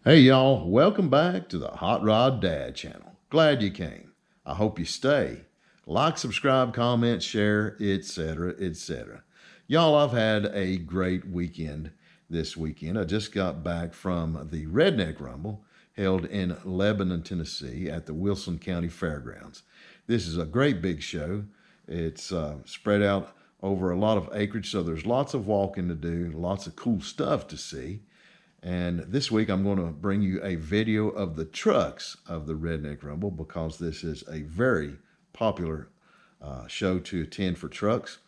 Hey y'all, welcome back to the Hot Rod Dad channel. Glad you came. I hope you stay. Like, subscribe, comment, share, etc., etc. Y'all, I've had a great weekend this weekend. I just got back from the Redneck Rumble held in Lebanon, Tennessee at the Wilson County Fairgrounds. This is a great big show. It's spread out over a lot of acreage, so there's lots of walking to do, lots of cool stuff to see. And this week I'm going to bring you a video of the trucks of the Redneck Rumble because this is a very popular show to attend for trucks.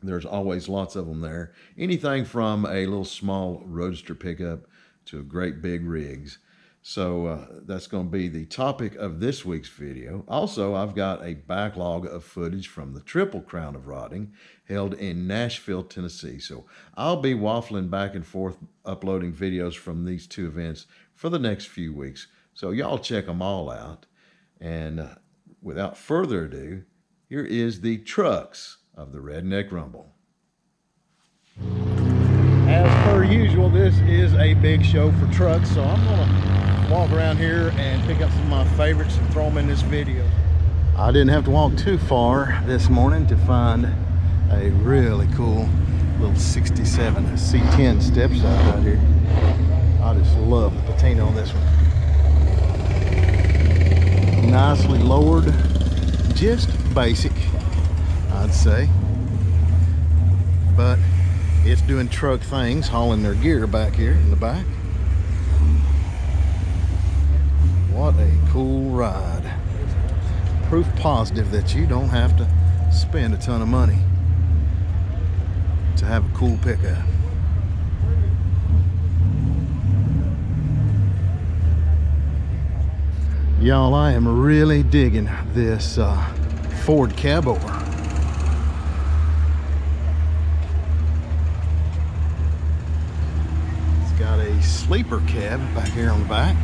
There's always lots of them there. Anything from a little small roadster pickup to great big rigs. So that's going to be the topic of this week's video. Also, I've got a backlog of footage from the Triple Crown of Rodding held in Nashville, Tennessee. So I'll be waffling back and forth uploading videos from these two events for the next few weeks. So y'all check them all out. And without further ado, here is the trucks of the Redneck Rumble. As per usual, this is a big show for trucks, so I'm gonna walk around here and pick up some of my favorites and throw them in this video. I didn't have to walk too far this morning to find a really cool little 67 C10 step side right here. I just love the patina on this one. Nicely lowered, just basic, I'd say, but it's doing truck things, hauling their gear back here in the back. What a cool ride. Proof positive that you don't have to spend a ton of money to have a cool pickup. Y'all, I am really digging this Ford cab over. Got a sleeper cab back here on the back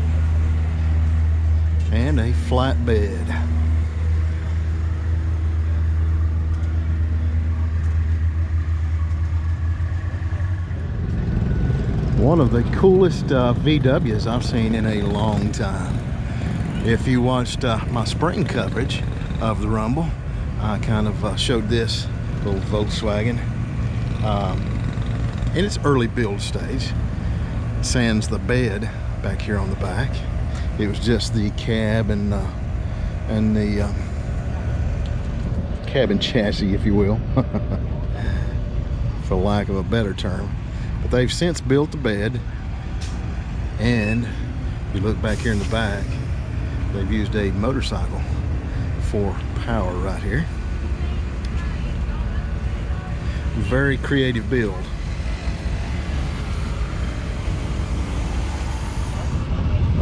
and a flat bed. One of the coolest VWs I've seen in a long time. If you watched my spring coverage of the Rumble, I kind of showed this little Volkswagen in its early build stage. Sans the bed back here on the back. It was just the cab and the cabin chassis, if you will, for lack of a better term. But they've since built the bed, and if you look back here in the back, they've used a motorcycle for power right here. Very creative build.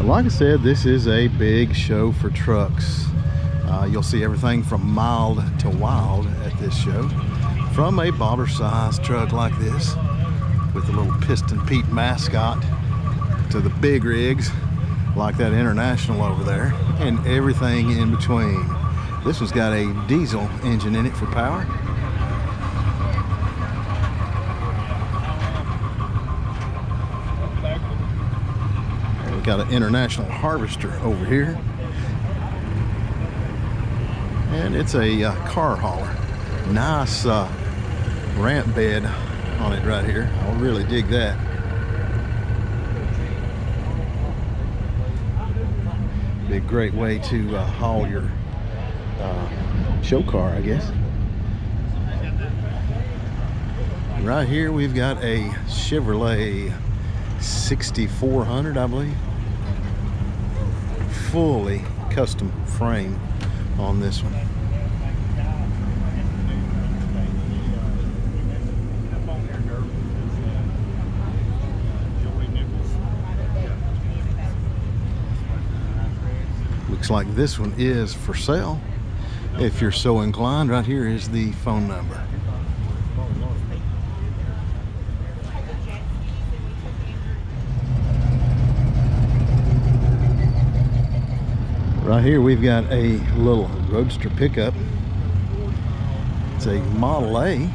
Like I said, this is a big show for trucks. You'll see everything from mild to wild at this show. From a bobber-sized truck like this with a little Piston Pete mascot to the big rigs like that International over there, and everything in between. This one's got a diesel engine in it for power. Got an International Harvester over here, and it's a car hauler. Nice ramp bed on it right here. I really dig that. Be a great way to haul your show car, I guess. Right here we've got a Chevrolet 6400, I believe. Fully custom frame on this one. Looks like this one is for sale. If you're so inclined, right here is the phone number. Right here we've got a little roadster pickup. It's a Model A.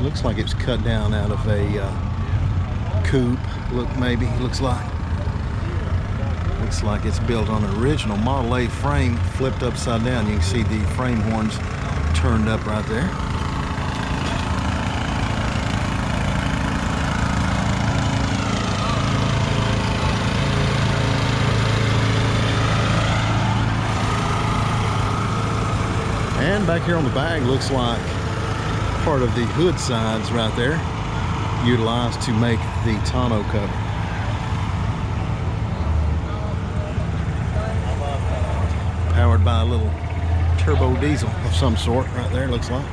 Looks like it's cut down out of a coupe. Look, maybe looks like it's built on an original Model A frame, flipped upside down. You can see the frame horns turned up right there. And back here on the bag looks like part of the hood sides right there, utilized to make the tonneau cover. Powered by a little turbo diesel of some sort right there, looks like.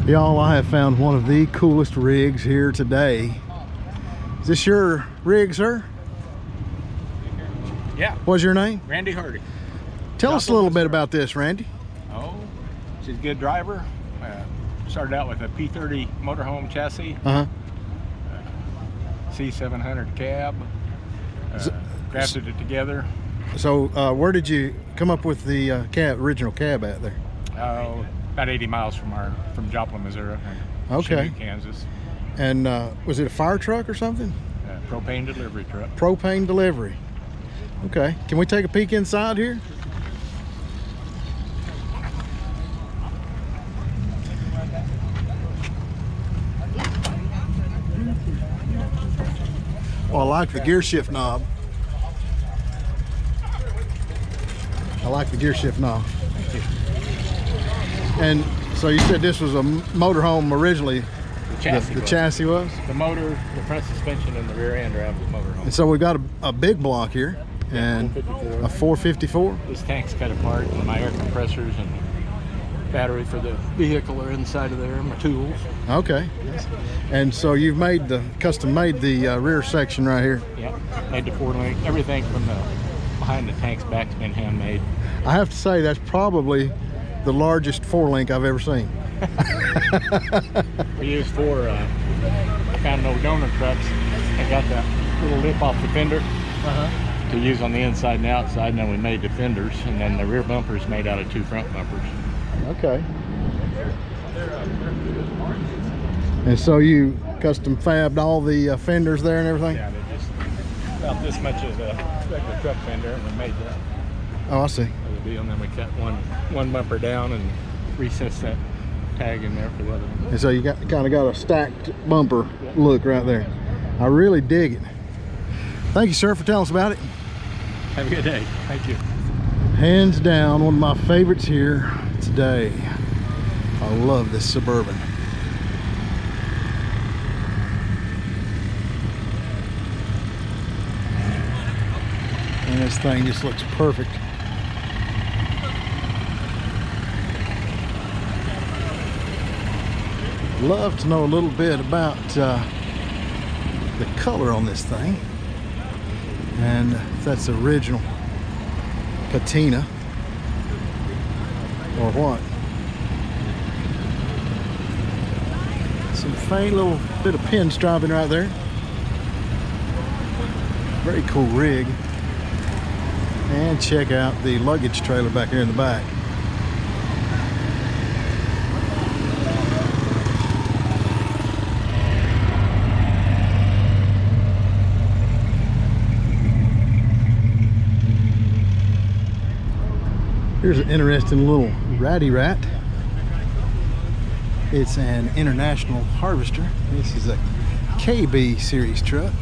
Y'all, I have found one of the coolest rigs here today. Is this your rig, sir? Yeah. What's your name? Randy Hardy. Tell us a little bit about this, Randy. Oh, she's a good driver. Started out with a P30 motorhome chassis. C700 cab. Crafted it together. So where did you come up with the original cab at there? About 80 miles from Joplin, Missouri. Okay. Chinook, Kansas. And was it a fire truck or something? Propane delivery truck. Propane delivery. Okay. Can we take a peek inside here? Oh, I like the gear shift knob. I like the gear shift knob. Thank you. And so you said this was a motorhome originally? The chassis, the chassis was? The motor, the front suspension, and the rear end are out of the motorhome. And so we got a big block here, and 454. a 454. This tank's cut apart, and my air compressors and battery for the vehicle are inside of there, my tools. Okay. And so you've custom made the rear section right here. Yeah, made the 4-link. Everything from the behind the tank's back's been handmade. I have to say that's probably the largest 4-link I've ever seen. We used 4 kind of old donor trucks and got that little lip off the fender to use on the inside and outside, and then we made the fenders, and then the rear bumper's made out of 2 front bumpers. Okay. And so you custom fabbed all the fenders there and everything? Yeah, they're just about this much as a regular truck fender, and we made that. Oh, I see. The deal, and then we cut one bumper down and recessed that tag in there for the other one. And so you kind of got a stacked bumper look right there. I really dig it. Thank you, sir, for telling us about it. Have a good day. Thank you. Hands down, one of my favorites here today. I love this Suburban. And this thing just looks perfect. Love to know a little bit about the color on this thing, and if that's original patina or what. Some faint little bit of pinstriping right there. Very cool rig. And check out the luggage trailer back here in the back. Here's an interesting little ratty rat. It's an International Harvester. This is a KB series truck.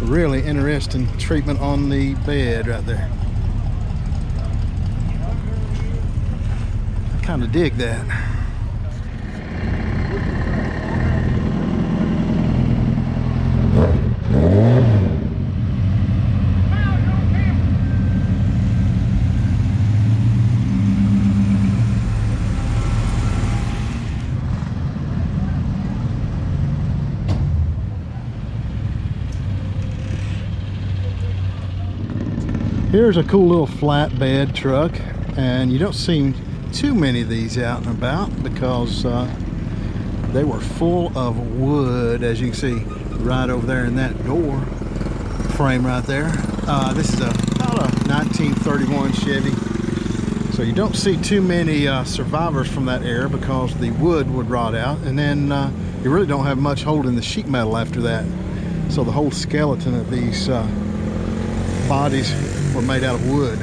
Really interesting treatment on the bed right there. I kind of dig that. Here's a cool little flatbed truck, and you don't see too many of these out and about because they were full of wood, as you can see right over there in that door frame right there. This is about a 1931 Chevy. So you don't see too many survivors from that era because the wood would rot out, and then you really don't have much holding the sheet metal after that. So the whole skeleton of these bodies were made out of wood.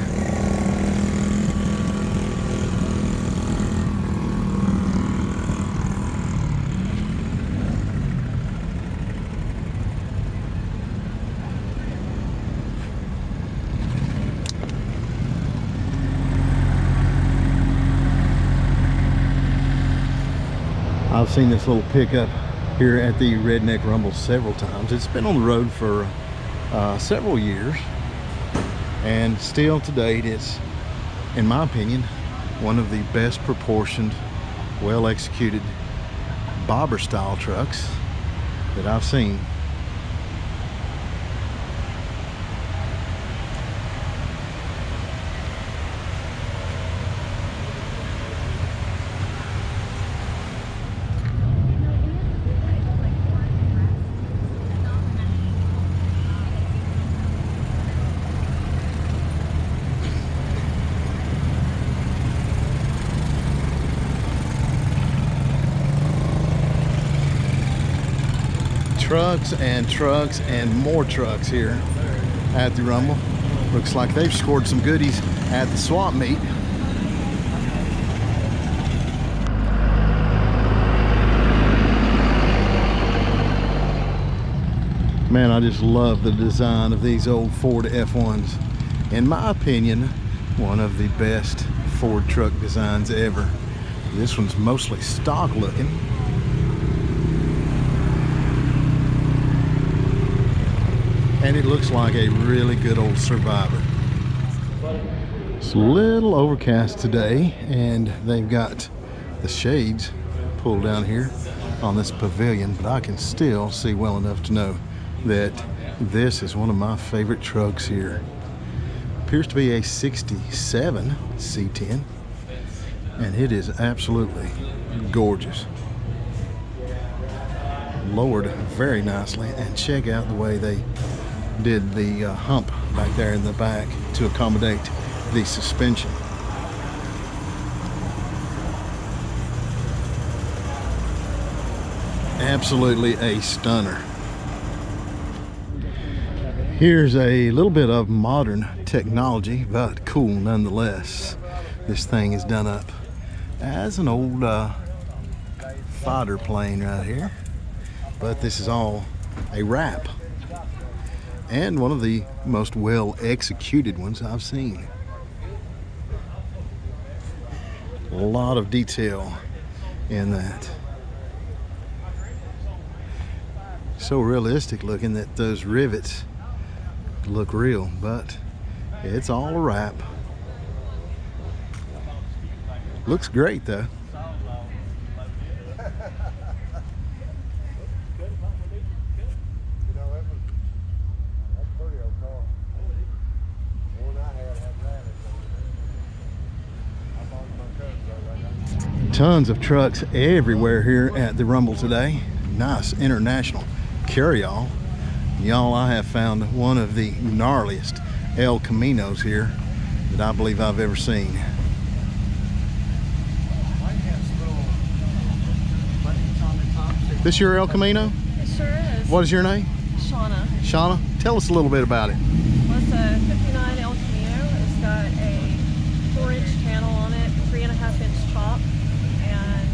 I've seen this little pickup here at the Redneck Rumble several times. It's been on the road for several years, and still to date it's, in my opinion, one of the best proportioned, well executed bobber style trucks that I've seen. Trucks and trucks and more trucks here at the Rumble. Looks like they've scored some goodies at the swap meet. Man, I just love the design of these old Ford F1s. In my opinion, one of the best Ford truck designs ever. This one's mostly stock looking. And it looks like a really good old Survivor. It's a little overcast today, and they've got the shades pulled down here on this pavilion, but I can still see well enough to know that this is one of my favorite trucks here. Appears to be a 67 C10, and it is absolutely gorgeous. Lowered very nicely, and check out the way they did the hump back there in the back to accommodate the suspension. Absolutely a stunner. Here's a little bit of modern technology, but cool nonetheless. This thing is done up as an old fighter plane right here, but this is all a wrap, and one of the most well executed ones I've seen. A lot of detail in that. So realistic looking that those rivets look real, but it's all a wrap. Looks great though. Tons of trucks everywhere here at the Rumble today. Nice international carryall. Y'all, I have found one of the gnarliest El Caminos here that I believe I've ever seen. This your El Camino? It sure is. What is your name? Shauna. Shauna? Tell us a little bit about it. Well, it's a 59 El Camino. It's got a 4-inch channel on it, 3.5-inch top, and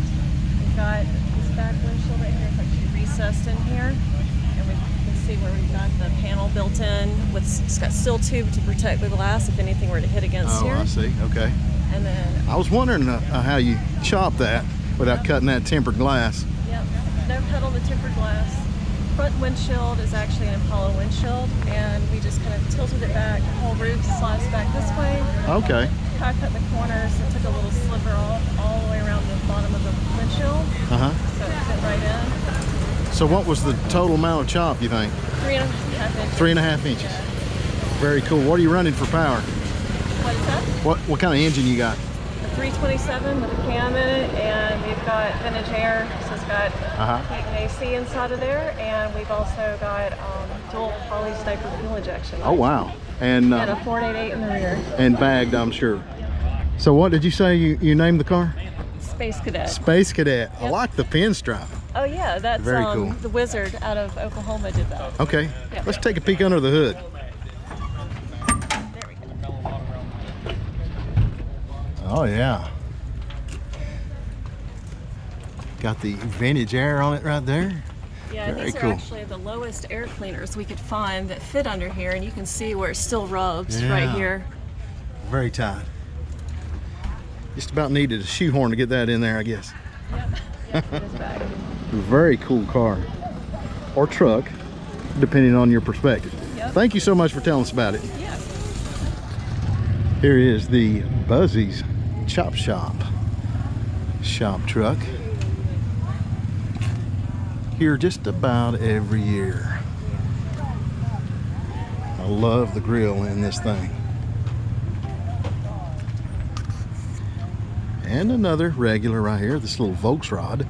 we've got this back windshield right here. It's actually recessed in here, and we can see where we've got the panel built in. It's got steel tube to protect the glass if anything were to hit against here. Oh, I see. Okay. And then I was wondering how you chop that without cutting that tempered glass. yep, no cut on the tempered glass. Front windshield is actually an Apollo windshield, and we just kind of tilted it back. The whole roof slides back this way. Okay. I cut the corners and took a little sliver all the way around the bottom of the windshield, so it fit right in. So what was the total amount of chop, you think? 3.5 inches. 3.5 inches. Yeah. Very cool. What are you running for power? What is that? What kind of engine you got? A 327 with a cam in it, and we've got vintage air, so it's got heat and AC inside of there, and we've also got dual poly diaper fuel injection. Oh wow. And And a 488 in the rear. and bagged, I'm sure. So what did you say you named the car? Space Cadet. Space Cadet. I Yep. like the pinstripe. Oh yeah, that's Very cool. the Wizard out of Oklahoma did that. Okay, Yeah. let's take a peek under the hood. There we go. Oh yeah. Got the vintage air on it right there. Yeah, Very these are cool. actually the lowest air cleaners we could find that fit under here, and you can see where it still rubs Yeah. right here. Very tight. Just about needed a shoehorn to get that in there, I guess. Yep, it is back. Very cool car. Or truck, depending on your perspective. Yep. Thank you so much for telling us about it. Yeah. Here is the Buzzy's Chop Shop truck. Here just about every year. I love the grill in this thing. And another regular right here, this little Volksrod.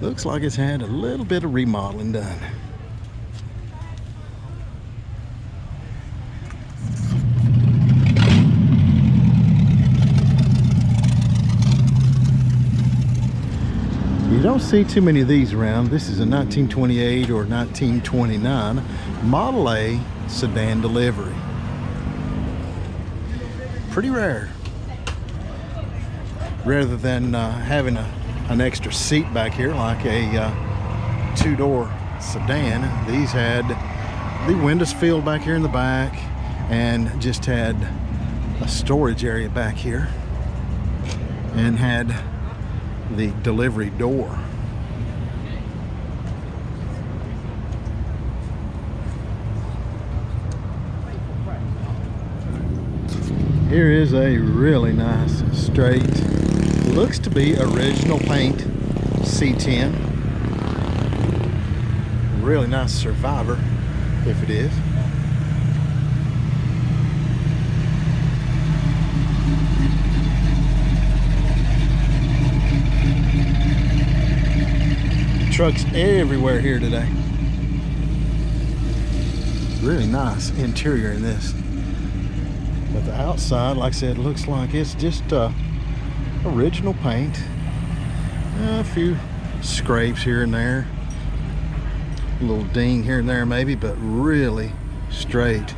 Looks like it's had a little bit of remodeling done. You don't see too many of these around. This is a 1928 or 1929 Model A sedan delivery. Pretty rare. Rather than having an extra seat back here like a two-door sedan, these had the windows filled back here in the back and just had a storage area back here and had the delivery door. Here is a really nice straight, looks to be original paint C10. Really nice Survivor, if it is. Trucks everywhere here today. Really nice interior in this. But the outside, like I said, looks like it's just original paint. A few scrapes here and there. A little ding here and there maybe, but really straight.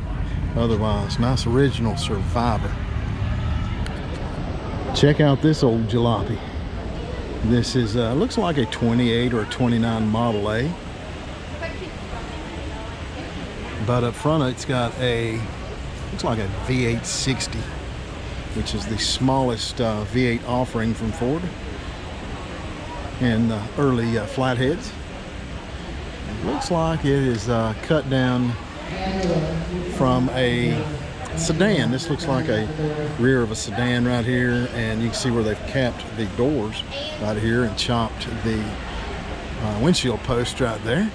Otherwise, nice original Survivor. Check out this old jalopy. This is looks like a 28 or a 29 Model A. But up front it's got a, looks like a V8 60, which is the smallest V8 offering from Ford in the early flatheads. It looks like it is cut down from a sedan. This looks like a rear of a sedan right here, and you can see where they've capped the doors right here and chopped the windshield post right there.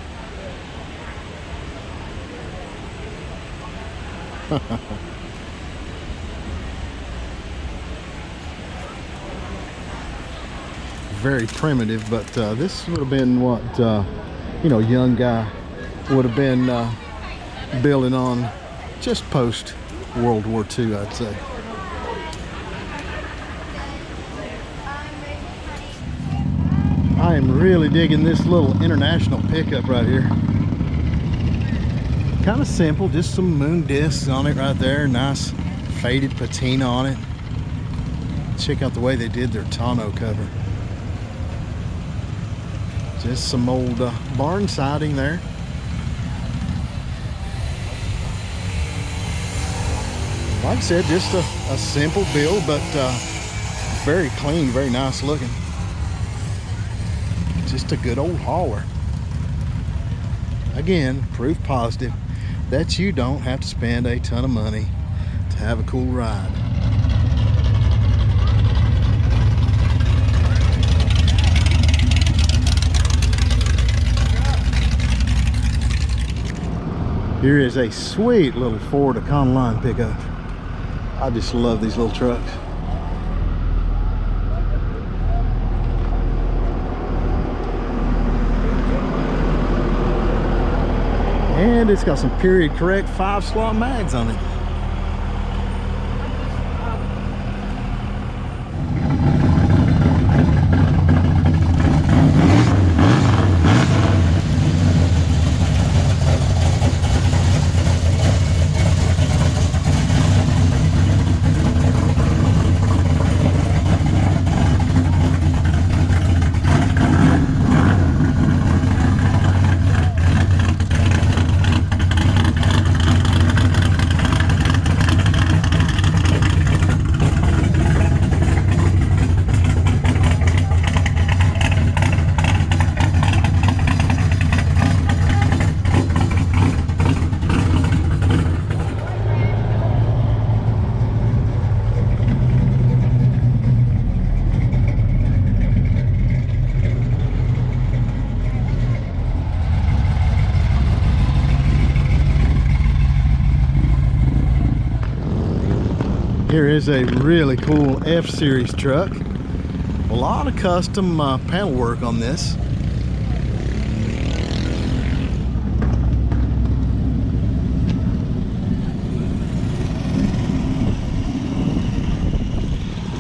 Very primitive, but this would have been what you know, a young guy would have been building on just post World War II, I'd say. I am really digging this little International pickup right here. Kind of simple, just some moon discs on it right there. Nice faded patina on it. Check out the way they did their tonneau cover. Just some old barn siding there. Like I said, just a simple build, but very clean, very nice looking. Just a good old hauler. Again, proof positive that you don't have to spend a ton of money to have a cool ride. Here is a sweet little Ford Econoline pickup. I just love these little trucks. And it's got some period correct 5-slot mags on it. Here is a really cool F-Series truck. A lot of custom panel work on this.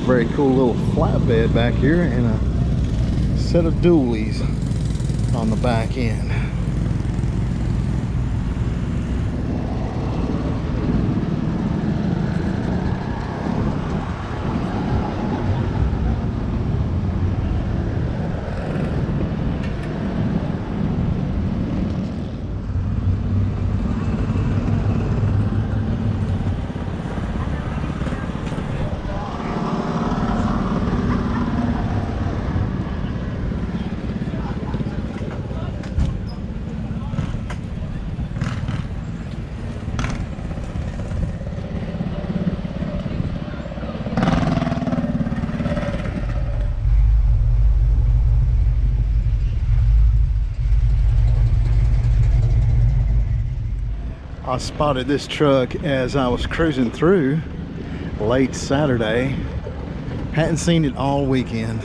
Very cool little flatbed back here and a set of dualies on the back end. I spotted this truck as I was cruising through late Saturday. Hadn't seen it all weekend.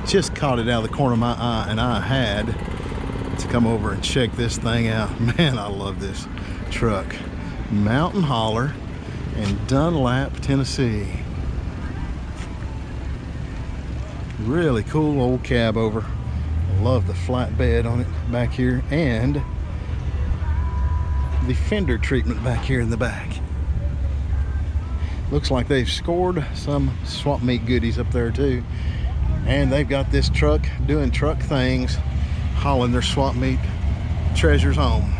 Just caught it out of the corner of my eye, and I had to come over and check this thing out. Man, I love this truck. Mountain Holler in Dunlap, Tennessee. Really cool old cab over. Love the flatbed on it back here, and the fender treatment back here in the back. Looks like they've scored some swap meet goodies up there too, and they've got this truck doing truck things, hauling their swap meet treasures home.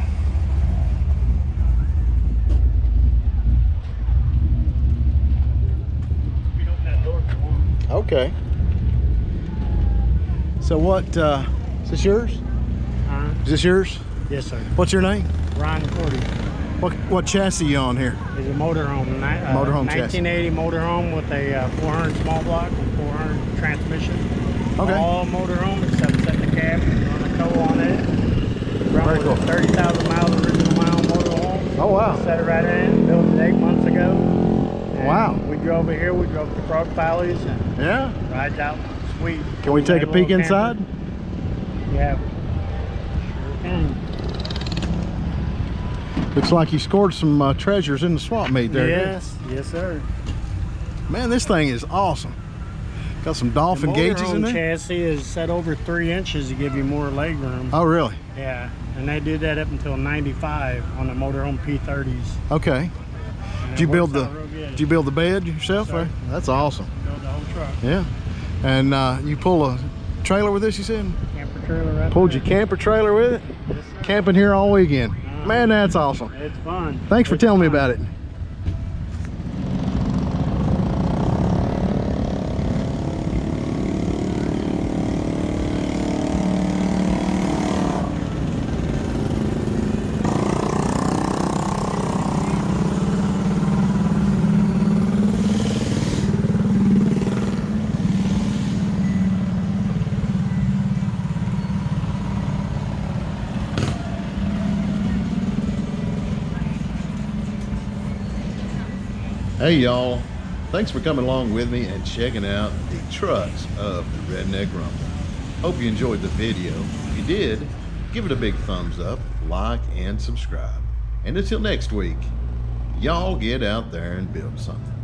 Okay, so what is this yours? Is this yours? Yes, sir. What's your name? Ron Cordy. What chassis you on here? It's a motorhome. Motorhome chassis. 1980 motorhome with a 400 small block and 400 transmission. Okay. All motorhome except set the cab, run a tow on it. Very cool. 30,000 miles original mile motorhome. Oh wow. Set it right in. Built it 8 months ago. And wow. We drove it here. We drove the Frog Valleys and Yeah. rides out sweet. Can we take a peek inside? Yeah. Sure can. Looks like you scored some treasures in the swap meet there. Yes. Yes, sir. Man, this thing is awesome. Got some dolphin gauges in The there. chassis is set over 3 inches to give you more leg room. Oh really? Yeah, and they did that up until 95 on the motorhome P30s. Okay. And Did you it build works the out real good. Did you build the bed yourself? Yes, sir. That's awesome. Build the whole truck. Yeah. And you pull a trailer with this, you said? Camper trailer right Pulled there. your camper trailer with it? Yes, sir. Camping here all weekend. Man, that's awesome. It's fun. Thanks for It's telling me fun. about it. Hey y'all, thanks for coming along with me and checking out the trucks of the Redneck Rumble. Hope you enjoyed the video. If you did, give it a big thumbs up, like and subscribe. And until next week, y'all get out there and build something.